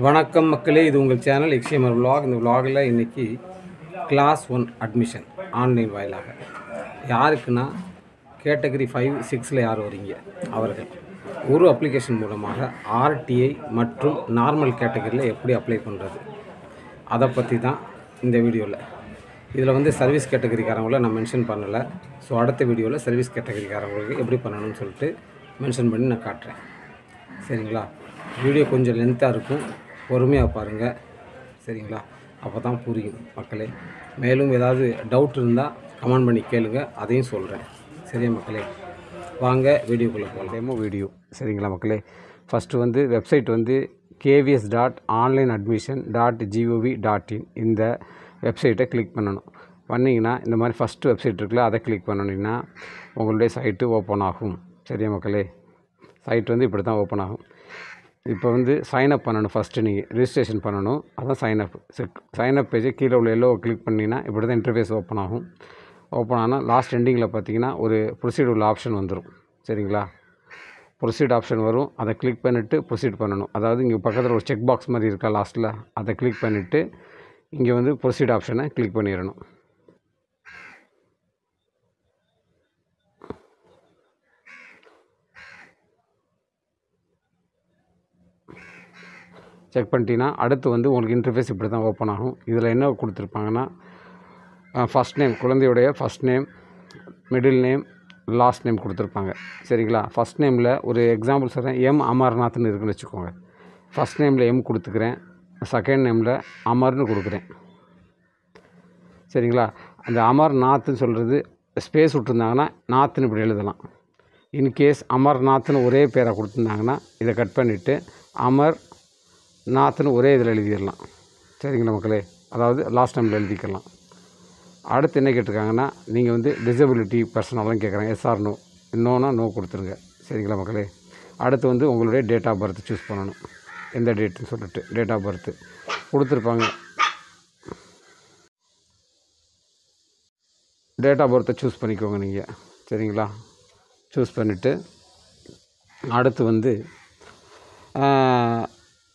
வணக்கம் மக்களே, இது உங்கள் சேனல் எக்ஸ்எம்ஆர் vlog. இந்த vlogல இன்றைக்கி கிளாஸ் 1 அட்மிஷன் ஆன்லைன் வாயிலாக யாருக்குன்னா கேட்டகரி 5-6ல் யார் வரீங்க அவர்கள் ஒரு அப்ளிகேஷன் மூலமாக ஆர்டிஐ மற்றும் நார்மல் கேட்டகரியில் எப்படி அப்ளை பண்ணுறது அதை பற்றி தான் இந்த வீடியோவில். இதில் வந்து சர்வீஸ் கேட்டகரிக்காரங்களை நான் மென்ஷன் பண்ணலை. ஸோ அடுத்த வீடியோவில் சர்வீஸ் கேட்டகரிக்காரங்களுக்கு எப்படி பண்ணணும்னு சொல்லிட்டு மென்ஷன் பண்ணி நான் காட்டுறேன். சரிங்களா? வீடியோ கொஞ்சம் லென்த்தாக இருக்கும், பொறுமையாக பாருங்கள். சரிங்களா? அப்போ தான் புரியும் மக்களே. மேலும் ஏதாவது டவுட் இருந்தால் கமெண்ட் பண்ணி கேளுங்க, அதையும் சொல்கிறேன். சரியா மக்களே? வாங்க வீடியோக்குள்ளே போகலாம். Demo video. சரிங்களா மக்களே? ஃபஸ்ட்டு வந்து வெப்சைட் வந்து kvs.onlineadmission.gov.in இந்த வெப்சைட்டை கிளிக் பண்ணணும். பண்ணிங்கன்னா இந்த மாதிரி ஃபஸ்ட்டு வெப்சைட் இருக்குல்ல, அதை கிளிக் பண்ணிங்கன்னா உங்களுடைய சைட்டு ஓப்பன் ஆகும். சரியா மக்களே? சைட் வந்து இப்படி தான் ஓப்பன் ஆகும். இப்போ வந்து சைனப் பண்ணணும். ஃபஸ்ட்டு நீங்கள் ரிஜிஸ்ட்ரேஷன் பண்ணணும், அதான் சைனப். சைனப் பேஜை கீழே உள்ள எல்லோ கிளிக் பண்ணிங்கன்னா இப்படி தான் இன்டர்ஃபேஸ் ஓப்பன் ஆகும். ஓப்பன் ஆனால் லாஸ்ட் எண்டிங்கில் பார்த்தீங்கன்னா ஒரு ப்ரொசீட் உள்ள ஆப்ஷன் வந்துடும். சரிங்களா? ப்ரொசீட் ஆப்ஷன் வரும், அதை கிளிக் பண்ணிவிட்டு ப்ரொசீட் பண்ணணும். அதாவது இங்கே பக்கத்தில் ஒரு செக் பாக்ஸ் மாதிரி இருக்கா லாஸ்ட்டில், அதை கிளிக் பண்ணிவிட்டு இங்கே வந்து ப்ரொசீட் ஆப்ஷனை கிளிக் பண்ணிடணும். செக் பண்ணிட்டீங்கன்னா அடுத்து வந்து உங்களுக்கு இன்டர்ஃபேஸ் இப்படி தான் ஓப்பன் ஆகும். இதில் என்ன கொடுத்துருப்பாங்கன்னா ஃபஸ்ட் நேம், குழந்தையுடைய first name, middle name, last name கொடுத்துருப்பாங்க. சரிங்களா? ஃபஸ்ட் நேமில் ஒரு எக்ஸாம்பிள் சொல்கிறேன். எம் அமர்நாத்னு இருக்குன்னு வச்சுக்கோங்க. ஃபஸ்ட் நேமில் எம் கொடுத்துக்கிறேன், செகண்ட் நேமில் அமர்னு கொடுக்குறேன். சரிங்களா? அந்த அமர்நாத்னு சொல்கிறது ஸ்பேஸ் விட்டுருந்தாங்கன்னா நாத்னு இப்படி எழுதலாம். இன்கேஸ் அமர்நாத்னு ஒரே பேரை கொடுத்துருந்தாங்கன்னா இதை கட் பண்ணிவிட்டு அமர் நாத்னு ஒரே இதில் எழுதிடலாம். சரிங்களா மக்களே? அதாவது லாஸ்ட் டைமில் எழுதிக்கலாம். அடுத்து என்ன கேட்டிருக்காங்கன்னா நீங்கள் வந்து டிசபிலிட்டி பர்சனெல்லாம் கேட்குறாங்க. எஸ்ஆர் நோ, இன்னோன்னா நோ கொடுத்துருங்க. சரிங்களா மக்களே? அடுத்து வந்து உங்களுடைய டேட் ஆஃப் பர்த் சூஸ் பண்ணணும். எந்த டேட்டுன்னு சொல்லிட்டு டேட் ஆஃப் பர்த்து கொடுத்துருப்பாங்க. டேட் ஆஃப் பர்த்தை சூஸ் பண்ணிக்கோங்க நீங்கள். சரிங்களா? சூஸ் பண்ணிவிட்டு அடுத்து வந்து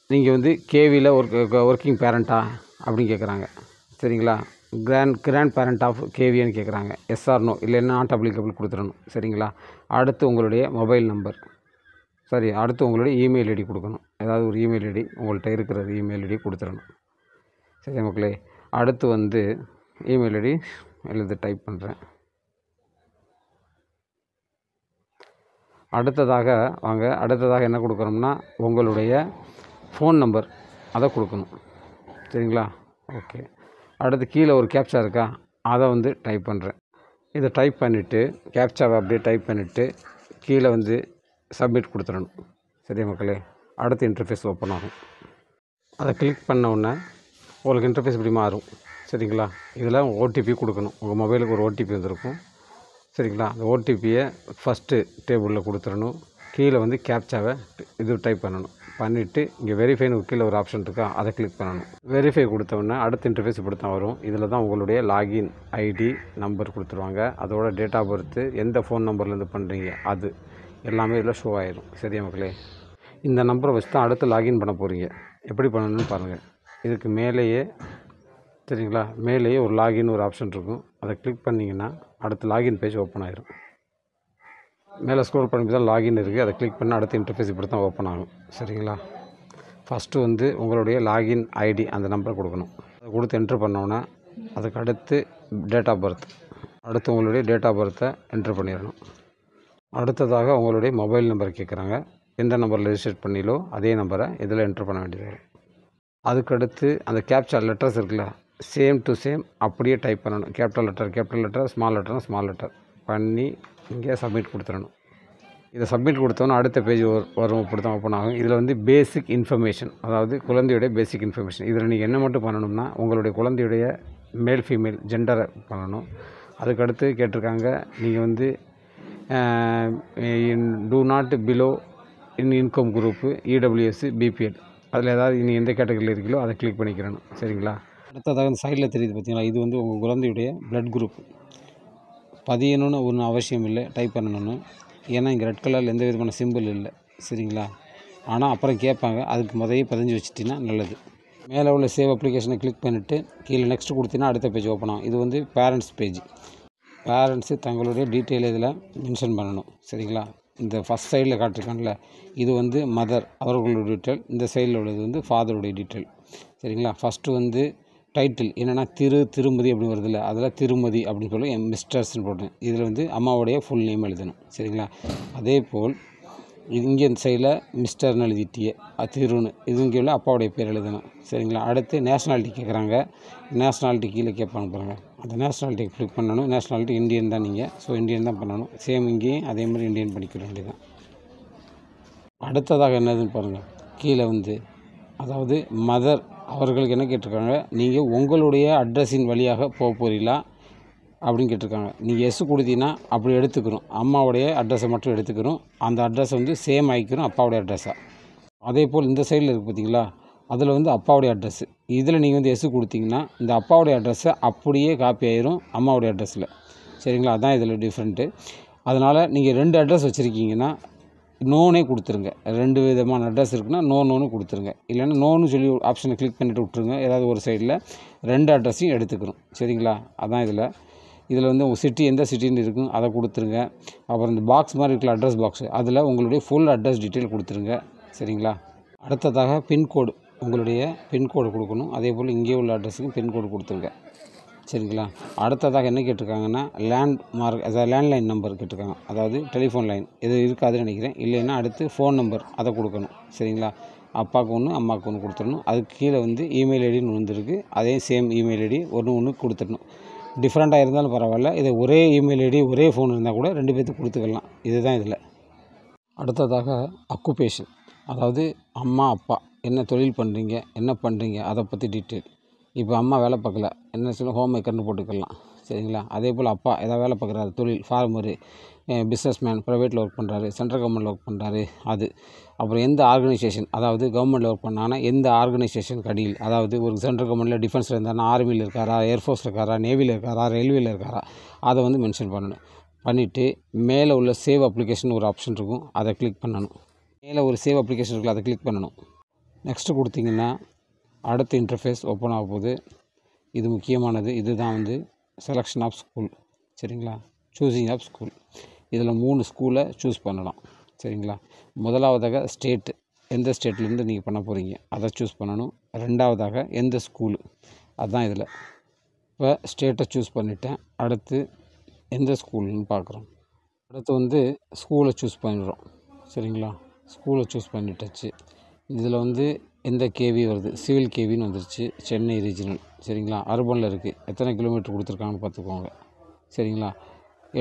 நீங்கள் வந்து கேவியில் ஒர்க்கிங் பேரண்ட்டா அப்படின்னு கேட்குறாங்க. சரிங்களா? கிராண்ட் பேரண்ட் ஆஃப் கேவின்னு கேட்குறாங்க. எஸ்ஆர் நோ, இல்லைன்னா நாட் அப்ளிகபிள் கொடுத்துடணும். சரிங்களா? அடுத்து உங்களுடைய மொபைல் நம்பர், அடுத்து உங்களுடைய இமெயில் ஐடி கொடுக்கணும். ஏதாவது ஒரு இமெயில் ஐடி உங்கள்கிட்ட இருக்கிறது இமெயில் ஐடி கொடுத்துடணும். சரி மக்களே? அடுத்து வந்து இமெயில் ஐடி டைப் பண்ணுறேன். அடுத்ததாக என்ன கொடுக்குறோம்னா உங்களுடைய ஃபோன் நம்பர் அதை கொடுக்கணும். சரிங்களா? ஓகே. அடுத்து கீழே ஒரு கேப்சா இருக்கா, அதை வந்து டைப் பண்ணுறேன். இதை டைப் பண்ணிவிட்டு கேப்சாவை அப்படியே டைப் பண்ணிவிட்டு கீழே வந்து சப்மிட் கொடுத்துடணும். சரியா மக்களே? அடுத்து இன்டர்ஃபேஸ் ஓப்பன் ஆகும். அதை கிளிக் பண்ண உடனே உங்களுக்கு இன்டர்ஃபேஸ் இப்படி மாறும். சரிங்களா? இதில் ஓடிபி கொடுக்கணும். உங்கள் மொபைலுக்கு ஒரு ஓடிபி வந்திருக்கும். சரிங்களா? அந்த ஓடிபியை ஃபஸ்ட்டு டேபிளில் கொடுத்துடணும். கீழே வந்து கேப்சாவை இது டைப் பண்ணணும். பண்ணிவிட்டு இங்கே வெரிஃபைன்னு கீழே ஒரு ஆப்ஷன் இருக்கா, அதை கிளிக் பண்ணணும். வெரிஃபை கொடுத்தோன்னே அடுத்த இன்டர்ஃபேஸ் இப்படி தான் வரும். இதில் தான் உங்களுடைய லாகின் ஐடி நம்பர் கொடுத்துருவாங்க. அதோட டேட் ஆஃப் பர்த்து, எந்த ஃபோன் நம்பர்லேருந்து பண்ணுறீங்க அது எல்லாமே இதில் ஷோ ஆயிடும். சரியா மக்களே? இந்த நம்பரை வச்சு தான் அடுத்து லாகின் பண்ண போகிறீங்க. எப்படி பண்ணணும்னு பாருங்கள். இதுக்கு மேலேயே, சரிங்களா, மேலேயே ஒரு லாகின் ஒரு ஆப்ஷன் இருக்கும். அதை கிளிக் பண்ணிங்கன்னா அடுத்து லாகின் பேஜ் ஓப்பன் ஆகிடும். மேலே ஸ்க்ரோல் பண்ணி தான் லாகின் இருக்குது, அதை கிளிக் பண்ணால் அடுத்த இன்டர்ஃபேஸ் இப்படி தான் ஓப்பன் ஆகும். சரிங்களா? ஃபஸ்ட்டு வந்து உங்களுடைய லாகின் ஐடி அந்த நம்பரை கொடுக்கணும். அதை கொடுத்து என்ட்ரு பண்ணோன்னா அதுக்கு அடுத்து டேட் ஆஃப் பர்த், அடுத்து உங்களுடைய டேட் ஆஃப் பர்த்தை என்ட்ரு பண்ணிடணும். அடுத்ததாக உங்களுடைய மொபைல் நம்பர் கேட்குறாங்க. எந்த நம்பரில் ரெஜிஸ்டர் பண்ணிலோ அதே நம்பரை இதில் என்ட்ரு பண்ண வேண்டியது வரும். அதுக்கடுத்து அந்த கேப்சா லெட்டர்ஸ் இருக்குல்ல, சேம் டு சேம் அப்படியே டைப் பண்ணணும். கேபிட்டல் லெட்டர், ஸ்மால் லெட்டர் பண்ணி இங்கே சப்மிட் கொடுத்துடணும். இதை சப்மிட் கொடுத்தோன்னா அடுத்த பேஜ் வரும். இப்படி தான் ஓப்பன் ஆகும். இதில் வந்து பேசிக் இன்ஃபர்மேஷன், அதாவது குழந்தையுடைய பேசிக் இன்ஃபர்மேஷன். இதில் நீங்கள் என்ன மட்டும் பண்ணணும்னா உங்களுடைய குழந்தையுடைய மேல் ஃபீமேல் ஜெண்டரை பண்ணணும். அதுக்கடுத்து கேட்டிருக்காங்க நீங்கள் வந்து do not below income group, EWS, BPL, அதில் ஏதாவது நீங்கள் எந்த கேட்டகரியில் இருக்கீங்களோ அதை கிளிக் பண்ணிக்கிறணும். சரிங்களா? அடுத்ததாக இந்த சைடில் தெரியுது பார்த்தீங்களா, இது வந்து உங்கள் குழந்தையுடைய பிளட் குரூப். பதியணும்னு ஒன்றும் அவசியம் இல்லை டைப் பண்ணணும்னு. ஏன்னா இங்கே ரெட் கலரில் எந்த விதமான சிம்பிள் இல்லை. சரிங்களா? ஆனால் அப்புறம் கேட்பாங்க. அதுக்கு முதலே பதிஞ்சு வச்சிட்டிங்கன்னா நல்லது. மேலே உள்ள சேவ் அப்ளிகேஷனை கிளிக் பண்ணிவிட்டு கீழே நெக்ஸ்ட் கொடுத்தீங்கன்னா அடுத்த பேஜ் ஓப்பன் ஆகும். இது வந்து பேரண்ட்ஸ் பேஜ். பேரண்ட்ஸு தங்களுடைய டீட்டெயில் இதில் மென்ஷன் பண்ணணும். சரிங்களா? இந்த ஃபஸ்ட் சைடில் காட்டிருக்காங்கல்ல, இது வந்து மதர் அவர்களுடைய டீட்டெயில். இந்த சைடில் உள்ளது வந்து ஃபாதருடைய டீட்டெயில். சரிங்களா? ஃபஸ்ட்டு வந்து டைட்டில் என்னென்னா திருமதி அப்படின்னு வருதில்ல, அதில் திருமதி அப்படின்னு சொல்லி மிஸ்டர்ஸ்ன்னு போட்டேன். இதில் வந்து அம்மாவுடைய ஃபுல் நேம் எழுதணும். சரிங்களா? அதே போல் இங்கே இந்த சைடில் மிஸ்டர்னு எழுதிட்டியே திருன்னு, இது இங்கே உள்ள அப்பாவுடைய பேர் எழுதணும். சரிங்களா? அடுத்து நேஷ்னாலிட்டி கேட்குறாங்க. நேஷ்னாலிட்டி கீழே கேட்பாங்க பாருங்கள், அந்த நேஷ்னாலிட்டி கிளிக் பண்ணணும். நேஷ்னாலிட்டி இந்தியன் தான் நீங்கள், ஸோ இந்தியன் தான் பண்ணணும். சேம் இங்கேயும் அதே மாதிரி இந்தியன் பண்ணிக்க வேண்டியதான். அடுத்ததாக என்னதுன்னு பாருங்கள், கீழே வந்து அதாவது மதர் அவர்களுக்கு என்ன கேட்டிருக்காங்க, நீங்கள் உங்களுடைய அட்ரஸின் வழியாக போக போகிறீங்களா அப்படின்னு கேட்டிருக்காங்க. நீங்கள் எஸ் கொடுத்தீங்கன்னா அப்படி எடுத்துக்கிறோம், அம்மாவுடைய அட்ரஸை மட்டும் எடுத்துக்கிறோம். அந்த அட்ரஸை வந்து சேம் ஆகிக்கிறோம் அப்பாவுடைய அட்ரஸாக. அதே போல் இந்த சைடில் இருக்குது பார்த்தீங்களா, அதில் வந்து அப்பாவுடைய அட்ரஸ்ஸு. இதில் நீங்கள் வந்து எஸ் கொடுத்தீங்கன்னா இந்த அப்பாவுடைய அட்ரஸை அப்படியே காப்பி ஆயிரும் அம்மாவுடைய அட்ரஸில். சரிங்களா? அதான் இதில் டிஃப்ரெண்ட்டு. அதனால் நீங்கள் 2 அட்ரஸ் வச்சுருக்கீங்கன்னா நோனே கொடுத்துருங்க. 2 விதமான அட்ரஸ் இருக்குன்னா நோன்னு கொடுத்துருங்க. இல்லைன்னா நோன்னு சொல்லி ஆப்ஷனை கிளிக் பண்ணிவிட்டு விட்ருங்க. ஏதாவது ஒரு சைடில் 2 அட்ரஸையும் எடுத்துக்கிறோம். சரிங்களா? அதான் இதில் வந்து உங்கள் சிட்டி எந்த சிட்டின்னு இருக்கும் அதை கொடுத்துருங்க. அப்புறம் இந்த பாக்ஸ் மாதிரி இருக்கிற அட்ரஸ் பாக்ஸு, அதில் உங்களுடைய ஃபுல் அட்ரஸ் டீட்டெயில் கொடுத்துருங்க. சரிங்களா? அடுத்ததாக பின்கோடு, உங்களுடைய பின்கோடு கொடுக்கணும். அதே போல் இங்கே உள்ள அட்ரஸுக்கும் பின்கோடு கொடுத்துருங்க. சரிங்களா? அடுத்ததாக என்ன கேட்டிருக்காங்கன்னா அதாவது லேண்ட்லைன் நம்பர் கேட்டிருக்காங்க. அதாவது டெலிஃபோன் லைன் இது இருக்காதுன்னு நினைக்கிறேன். இல்லைன்னா அடுத்து ஃபோன் நம்பர் அதை கொடுக்கணும். சரிங்களா? அப்பாவுக்கு ஒன்று அம்மாவுக்கு ஒன்று கொடுத்துடணும். அதுக்கு கீழே வந்து இமெயில் ஐடின்னு வந்துருக்கு, அதே சேம் இமெயில் ஐடி ஒன்று கொடுத்துடணும். டிஃப்ரெண்ட்டாக இருந்தாலும் பரவாயில்ல, இது ஒரே இமெயில் ஐடி ஒரே ஃபோன் இருந்தால் கூட 2 பேர்த்துக்கு கொடுத்துக்கலாம். இதுதான் இதில். அடுத்ததாக அக்குபேஷன், அதாவது அம்மா அப்பா என்ன தொழில் பண்ணுறீங்க, என்ன பண்ணுறீங்க அதை பற்றி டீட்டெயில். இப்போ அம்மா வேலை பார்க்கல, என்ன சொல்ல ஹோம் மேக்கர்னு போட்டுக்கலாம். சரிங்களா? அதே போல் அப்பா ஏதாவது வேலை பார்க்குறாரு, தொழில் ஃபார்மரு, பிஸ்னஸ்மேன், ப்ரைவேட்டில் ஒர்க் பண்ணுறாரு, சென்ட்ரல் கவர்மெண்ட்டில் ஒர்க் பண்ணுறாரு, அது. அப்புறம் எந்த ஆர்கனைசேஷன், அதாவது கவர்மெண்ட்டில் ஒர்க் பண்ணாங்கன்னா எந்த ஆர்கனைசேஷனுக்கு அடியில், அதாவது ஒரு சென்ட்ரல் கவர்மெண்ட்டில் டிஃபென்ஸில் இருந்தாருன்னா ஆர்மியில் இருக்காரா, ஏர்ஃபோர்ஸில் இருக்காரா, நேவியில் இருக்காரா, ரயில்வேயில் இருக்காரா, அதை வந்து மென்ஷன் பண்ணணும். பண்ணிவிட்டு மேலே உள்ள சேவ் அப்ளிகேஷன் ஒரு ஆப்ஷன் இருக்கும், அதை கிளிக் பண்ணணும். மேலே ஒரு சேவ் அப்ளிகேஷன் இருக்குல்ல, அதை கிளிக் பண்ணணும். நெக்ஸ்ட்டு கொடுத்தீங்கன்னா அடுத்த இன்டர்ஃபேஸ் ஓப்பன் ஆக போகுது. இது முக்கியமானது. இதுதான் வந்து செலெக்ஷன் ஆஃப் ஸ்கூல். சரிங்களா? Choosing of school. இதில் 3 ஸ்கூலை சூஸ் பண்ணலாம். சரிங்களா? முதலாவதாக ஸ்டேட்டு, எந்த ஸ்டேட்லேருந்து நீங்கள் பண்ண போகிறீங்க அதை சூஸ் பண்ணணும். 2வதாக எந்த ஸ்கூலு, அதுதான் இதில். இப்போ ஸ்டேட்டை சூஸ் பண்ணிவிட்டேன். அடுத்து எந்த ஸ்கூல்னு பார்க்குறோம். அடுத்து வந்து ஸ்கூலை சூஸ் பண்ணிடுறோம். சரிங்களா? ஸ்கூலை சூஸ் பண்ணிட்டாச்சு. இதில் வந்து எந்த கேவி வருது, சிவில் கேவின்னு வந்துருச்சு, சென்னை ரீஜினல். சரிங்களா? அர்பனில் இருக்குது. எத்தனை கிலோமீட்டர் கொடுத்துருக்காங்கன்னு பார்த்துக்கோங்க. சரிங்களா?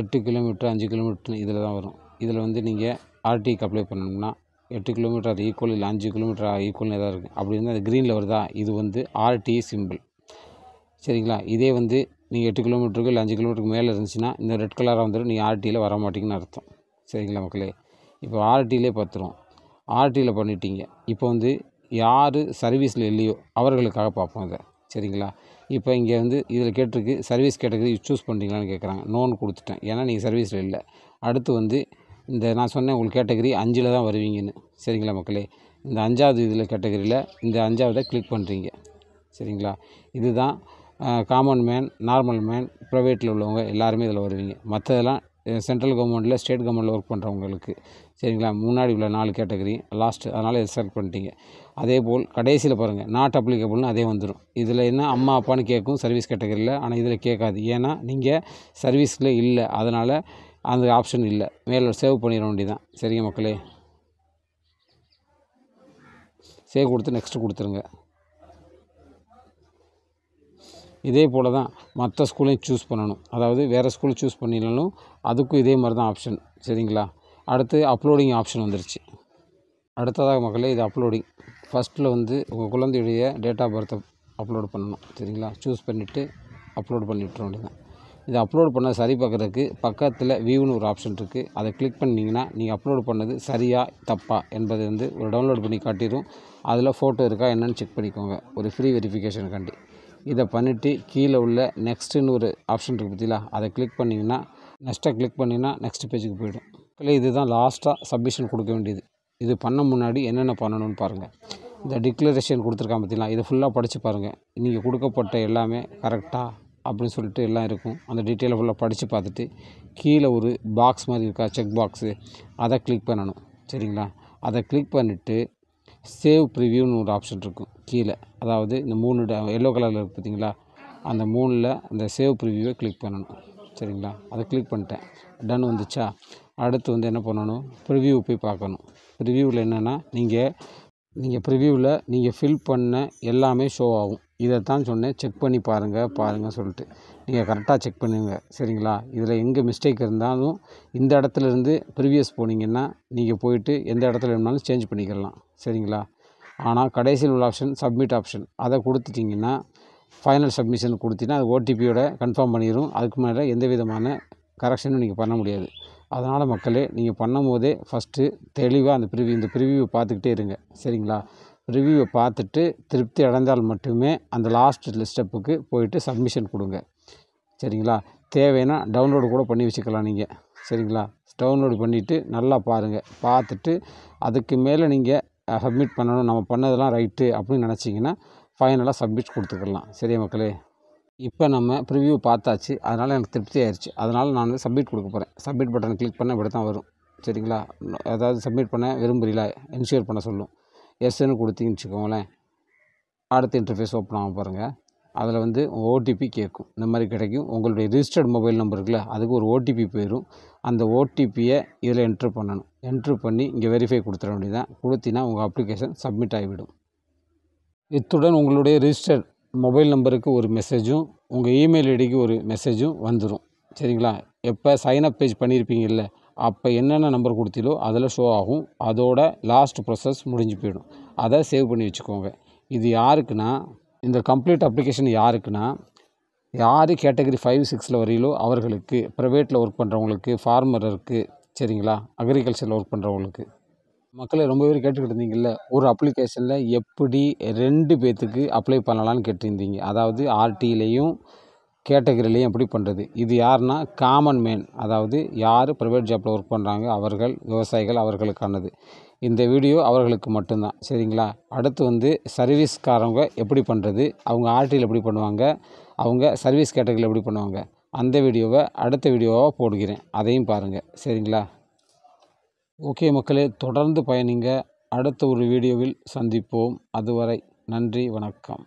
8 கிலோமீட்டர் 5 கிலோமீட்டர்னு இதில் தான் வரும். இதில் வந்து நீங்கள் ஆர்டிக்கு அப்ளை பண்ணணும்னா 8 கிலோமீட்டர் அது ஈக்குவல், இல்லை 5 கிலோமீட்டர் ஈக்குவல்னு எதாவது இருக்குது. அப்படி இருந்தால் அது க்ரீனில் வருதா, இது வந்து ஆர்டி சிம்பிள். சரிங்களா? இதே வந்து நீங்கள் 8 கிலோமீட்டருக்கு இல்லை 5 கிலோமீட்டருக்கு மேலே இருந்துச்சுன்னா இந்த ரெட் கலராக வந்துடும், நீங்கள் ஆர்டியில் வர மாட்டீங்கன்னு அர்த்தம். சரிங்களா மக்களே? இப்போ ஆர்டியிலே பார்த்துருவோம். ஆர்டியில் பண்ணிட்டீங்க. இப்போ வந்து யார் சர்வீஸில் இல்லையோ அவர்களுக்காக பார்ப்போம் இதை. சரிங்களா? இப்போ இங்கே வந்து இதில் கேட்டிருக்கு சர்வீஸ் கேட்டகரி சூஸ் பண்ணுறீங்களான்னு கேட்குறாங்க. நோன்னு கொடுத்துட்டேன், ஏன்னா நீங்கள் சர்வீஸில் இல்லை. அடுத்து வந்து இந்த நான் சொன்னேன் உங்களுக்கு கேட்டகரி 5ல் தான் வருவீங்கன்னு. சரிங்களா மக்களே? இந்த 5வது இதில் கேட்டகரியில் இந்த 5வதை கிளிக் பண்ணுறீங்க. சரிங்களா? இதுதான் காமன் மேன், நார்மல் மேன், ப்ரைவேட்டில் உள்ளவங்க எல்லாருமே இதில் வருவீங்க. மற்றதெல்லாம் சென்ட்ரல் கவர்மெண்ட்டில், ஸ்டேட் கவர்மெண்ட்டில் ஒர்க் பண்ணுறவங்களுக்கு. சரிங்களா? முன்னாடி உள்ள 4 கேட்டகரி லாஸ்ட்டு, அதனால் இதை செலக்ட் பண்ணிட்டீங்க. அதே போல் கடைசியில் பாருங்கள் நாட் அப்ளிகபிள்னு அதே வந்துடும். இதில் என்ன அம்மா அப்பான்னு கேட்கும் சர்வீஸ் கேட்டகரியில், ஆனால் இதில் கேட்காது. ஏன்னா நீங்கள் சர்வீஸில் இல்லை, அதனால் அந்த ஆப்ஷன் இல்லை. மேலே சேவ் பண்ணிட வேண்டியதான். சரிங்க மக்களே? சேவ் கொடுத்து நெக்ஸ்ட்டு கொடுத்துருங்க. இதே போல் தான் மற்ற ஸ்கூலையும் சூஸ் பண்ணணும். அதாவது வேறு ஸ்கூல் சூஸ் பண்ணினாலும் அதுக்கும் இதே மாதிரி தான் ஆப்ஷன். சரிங்களா? அடுத்து அப்லோடிங் ஆப்ஷன் வந்துருச்சு. அடுத்ததாக மக்களே இது அப்லோடிங். ஃபஸ்ட்டில் வந்து உங்கள் குழந்தையுடைய டேட் ஆஃப் பர்த்தை அப்லோட் பண்ணணும். சரிங்களா? சூஸ் பண்ணிவிட்டு அப்லோட் பண்ணிவிட்ற வேண்டியதான். இதை அப்லோட் பண்ண சரி பார்க்குறதுக்கு பக்கத்தில் வியூன்னு ஒரு ஆப்ஷன் இருக்குது, அதை கிளிக் பண்ணிங்கன்னா நீங்கள் அப்லோட் பண்ணது சரியா தப்பா என்பதை வந்து ஒரு டவுன்லோட் பண்ணி காட்டிடும். அதில் ஃபோட்டோ இருக்கா என்னென்னு செக் பண்ணிக்கோங்க, ஒரு ஃப்ரீ வெரிஃபிகேஷனுக்காண்டி. இதை பண்ணிவிட்டு கீழே உள்ள நெக்ஸ்ட்டுன்னு ஒரு ஆப்ஷன் இருக்குது பார்த்தீங்களா, அதை கிளிக் பண்ணிங்கன்னா நெக்ஸ்ட்டை கிளிக் பண்ணிங்கன்னா நெக்ஸ்ட் பேஜுக்கு போய்டும். இதுதான் லாஸ்ட்டாக சப்மிஷன் கொடுக்க வேண்டியது. இது பண்ண முன்னாடி என்னென்ன பண்ணணும்னு பாருங்கள். இந்த டிக்ளரேஷன் கொடுத்துருக்கான் பார்த்தீங்களா, இதை ஃபுல்லாக படித்து பாருங்கள். நீங்கள் கொடுக்கப்பட்ட எல்லாமே கரெக்டாக அப்படின்னு சொல்லிட்டு எல்லாம் இருக்கும். அந்த டீட்டெயிலை ஃபுல்லாக படித்து பார்த்துட்டு கீழே ஒரு பாக்ஸ் மாதிரி இருக்கா, செக் பாக்ஸு, அதை கிளிக் பண்ணணும். சரிங்களா? அதை கிளிக் பண்ணிவிட்டு சேவ் ப்ரிவ்யூன்னு ஒரு ஆப்ஷன் இருக்கும் கீழே. அதாவது இந்த 3 எல்லோ கலரில் இருக்குது பார்த்தீங்களா, அந்த 3ல் அந்த சேவ் ப்ரிவ்யூவை கிளிக் பண்ணணும். சரிங்களா? அதை கிளிக் பண்ணிட்டேன். டன் வந்துச்சா? அடுத்து வந்து என்ன பண்ணணும், ப்ரிவ்யூ போய் பார்க்கணும். ப்ரிவ்யூவில் என்னென்னா நீங்கள் ப்ரிவ்யூவில் நீங்கள் ஃபில் பண்ண எல்லாமே ஷோ ஆகும். இதை தான் சொன்னேன், செக் பண்ணி பாருங்கள் சொல்லிட்டு. நீங்கள் கரெக்டாக செக் பண்ணுங்க. சரிங்களா? இதில் எங்கே மிஸ்டேக் இருந்தாலும் இந்த இடத்துலேருந்து ப்ரீவியஸ் போனீங்கன்னா நீங்கள் போயிட்டு எந்த இடத்துல வேணாலும் சேஞ்ச் பண்ணிக்கலாம். சரிங்களா? ஆனால் கடைசியில் உள்ள ஆப்ஷன் சப்மிட் ஆப்ஷன், அதை கொடுத்துட்டிங்கன்னா ஃபைனல் சப்மிஷன் கொடுத்தீங்கன்னா அது ஓடிபியோட கன்ஃபார்ம் பண்ணிடும். அதுக்கு மேலே எந்த விதமான கரெக்ஷனும் நீங்கள் பண்ண முடியாது. அதனால் மக்களே, நீங்கள் பண்ணும்போதே ஃபஸ்ட்டு தெளிவாக இந்த ப்ரிவ்யூவை பார்த்துக்கிட்டே இருங்க. சரிங்களா? ரிவ்யூவை பார்த்துட்டு திருப்தி அடைந்தால் மட்டுமே அந்த லாஸ்ட் ஸ்டெப்புக்கு போயிட்டு சப்மிஷன் கொடுங்க. சரிங்களா? தேவைன்னா டவுன்லோடு கூட பண்ணி வச்சுக்கலாம் நீங்கள். சரிங்களா? டவுன்லோடு பண்ணிவிட்டு நல்லா பாருங்கள். பார்த்துட்டு அதுக்கு மேலே நீங்கள் சப்மிட் பண்ணணும், நம்ம பண்ணதெல்லாம் ரைட்டு அப்படின்னு நினச்சிங்கன்னா ஃபைனலாக சப்மிட் கொடுத்துக்கலாம். சரியா மக்களே? இப்போ நம்ம ப்ரிவ்யூ பார்த்தாச்சு, அதனால் எனக்கு திருப்தி ஆயிடுச்சு. அதனால் நான் வந்து சப்மிட் கொடுக்க போகிறேன். சப்மிட் பட்டனை கிளிக் பண்ண இப்படி தான் வரும். சரிங்களா? அதாவது சப்மிட் பண்ண விரும்புகிறீங்களா, என்ஷூர் பண்ண சொல்லும். எஸ்ன்னு கொடுத்தீங்கன்னு வச்சுக்கோங்களேன், அடுத்த இன்டர்ஃபேஸ் ஓப்பன் ஆகும் பாருங்கள். அதில் வந்து ஓடிபி கேட்கும். இந்த மாதிரி கிடைக்கும். உங்களுடைய ரிஜிஸ்டர்ட் மொபைல் நம்பர் இருக்குல்ல, அதுக்கு ஒரு ஓடிபி போயிடும். அந்த ஓடிபியை இதில் என்ட்ரு பண்ணணும். என்ட்ரு பண்ணி இங்கே வெரிஃபை கொடுத்துட வேண்டியதான். கொடுத்தீங்கன்னா உங்கள் அப்ளிகேஷன் சப்மிட் ஆகிவிடும். இத்துடன் உங்களுடைய ரிஜிஸ்டர்ட் மொபைல் நம்பருக்கு ஒரு மெசேஜும் உங்கள் இமெயில் ஐடிக்கு ஒரு மெசேஜும் வந்துடும். சரிங்களா? எப்போ சைன்அப் பேஜ் பண்ணியிருப்பீங்கல்ல, அப்போ என்னென்ன நம்பர் கொடுத்தீங்களோ அதில் ஷோ ஆகும். அதோட லாஸ்ட் ப்ராசஸ் முடிஞ்சு போயிடும். அதை சேவ் பண்ணி வச்சுக்கோங்க. இது யாருக்குன்னா, இந்த கம்ப்ளீட் அப்ளிகேஷன் யாருக்குன்னா, யார் கேட்டகரி 5, 6 வரையிலோ அவர்களுக்கு, ப்ரைவேட்டில் ஒர்க் பண்ணுறவங்களுக்கு, ஃபார்மருக்கு, சரிங்களா, அக்ரிகல்ச்சரில் ஒர்க் பண்ணுறவங்களுக்கு. மக்களை ரொம்ப பேர் கேட்டுக்கிட்டு இருந்தீங்கல்ல, ஒரு அப்ளிகேஷனில் எப்படி 2 பேர்த்துக்கு அப்ளை பண்ணலான்னு கேட்டிருந்தீங்க. அதாவது ஆர்டிலையும் கேட்டகரிலையும் எப்படி பண்ணுறது. இது யாருன்னா காமன் மேன், அதாவது யார் ப்ரைவேட் ஜாப்பில் ஒர்க் பண்ணுறாங்க அவர்கள், விவசாயிகள், அவர்களுக்கானது. இந்த வீடியோ அவர்களுக்கு மட்டும்தான். சரிங்களா? அடுத்து வந்து சர்வீஸ்காரங்க எப்படி பண்ணுறது, அவங்க ஆர்டியில் எப்படி பண்ணுவாங்க, அவங்க சர்வீஸ் கேட்டகரியில் எப்படி பண்ணுவாங்க, அந்த வீடியோவை அடுத்த வீடியோவாக போடுகிறேன். அதையும் பாருங்கள். சரிங்களா? ஓகே மக்களே, தொடர்ந்து பயணிங்க. அடுத்த ஒரு வீடியோவில் சந்திப்போம். அதுவரை நன்றி, வணக்கம்.